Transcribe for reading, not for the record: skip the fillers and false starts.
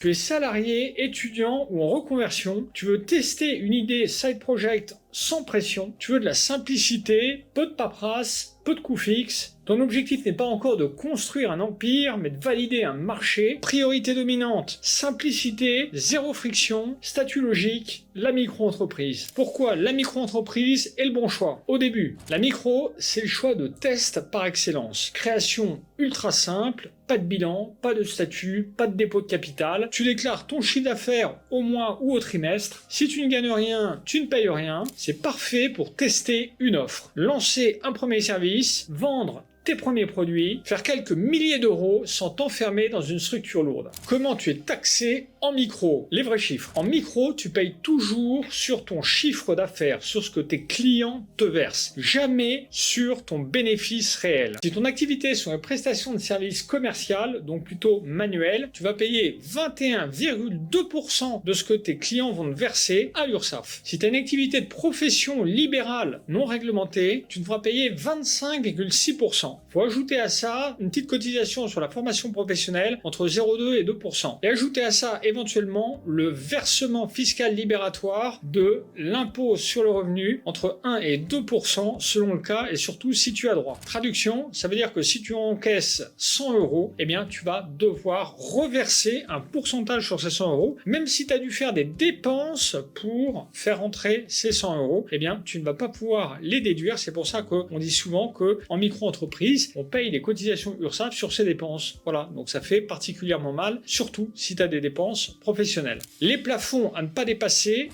Tu es salarié, étudiant ou en reconversion, tu veux tester une idée side project sans pression, tu veux de la simplicité, peu de paperasse, peu de coûts fixes. Ton objectif n'est pas encore de construire un empire, mais de valider un marché. Priorité dominante, simplicité, zéro friction, statut logique, la micro-entreprise. Pourquoi la micro-entreprise est le bon choix? Au début, la micro, c'est le choix de test par excellence. Création ultra simple, pas de bilan, pas de statut, pas de dépôt de capital. Tu déclares ton chiffre d'affaires au mois ou au trimestre. Si tu ne gagnes rien, tu ne payes rien. C'est parfait pour tester une offre. Lancer un premier service, vendre tes premiers produits, faire quelques milliers d'euros sans t'enfermer dans une structure lourde. Comment tu es taxé en micro? Les vrais chiffres. En micro, tu payes toujours sur ton chiffre d'affaires, sur ce que tes clients te versent, jamais sur ton bénéfice réel. Si ton activité est sur une prestation de service commercial, donc plutôt manuel, tu vas payer 21,2% de ce que tes clients vont te verser à l'URSSAF. Si tu as une activité de profession libérale non réglementée, tu devras payer 25,6%. Il faut ajouter à ça une petite cotisation sur la formation professionnelle entre 0,2 et 2%. Et ajouter à ça éventuellement le versement fiscal libératoire de l'impôt sur le revenu entre 1 et 2% selon le cas et surtout si tu as droit. Traduction, ça veut dire que si tu encaisses 100 euros, eh bien tu vas devoir reverser un pourcentage sur ces 100 euros. Même si tu as dû faire des dépenses pour faire entrer ces 100 euros, eh bien tu ne vas pas pouvoir les déduire. C'est pour ça qu'on dit souvent qu'en micro-entreprise, on paye les cotisations URSSAF sur ses dépenses. Voilà, donc ça fait particulièrement mal, surtout si tu as des dépenses professionnelles. Les plafonds à ne pas dépasser.